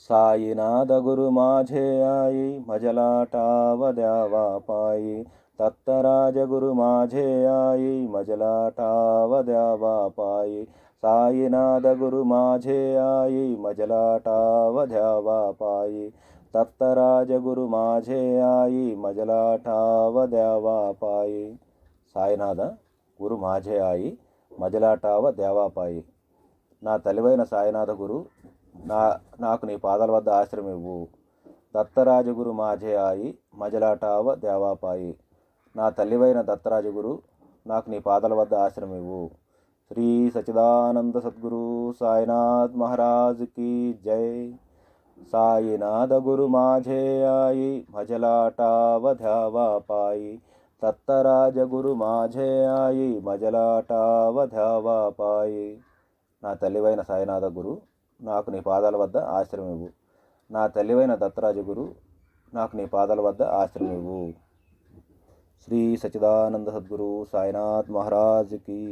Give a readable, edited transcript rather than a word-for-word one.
साईनाथ गुरु माझे आई मजलाटावद्यावा पायी दत्तराज गुरु माझे आई मजलाटावद्यावा पायी साईनाथ गुरु माझे आई मजलाटावद्यावा पायी दत्तराज गुरु माझे आई मजलाटावद्यावा पायी సాయినాథ గురు మాఝే ఆయి మజలాటావ దేవాపాయి. నా తల్లివైన సాయినాథ గురు నాకు నీ పాదాల వద్ద ఆశ్రయం ఇవ్వు. దత్తరాజగురు మాఝే ఆయి మజలాటావ దేవాపాయి. నా తల్లివైన దత్తరాజగురు నాకు నీ పాదాల వద్ద ఆశ్రయం ఇవ్వు. శ్రీ సచిదానంద సద్గురు సాయినాథ్ మహారాజ్ की जय. సాయినాథ గురు మాఝే ఆయి మజలాటావ దేవాపాయి దత్తరాజ గురు మాఝే ఆయి మజలాటావధావా పాయి. నా తల్లివైన సాయినాథ గురు నాకు నీ పాదాల వద్ద ఆశ్రయం ఇవ్వు. నా తల్లివైన దత్తరాజ గురు నాకు నీ పాదాల వద్ద ఆశ్రయం ఇవ్వు. శ్రీ సచిదానంద సద్గురు సాయినాథ్ మహారాజ్ की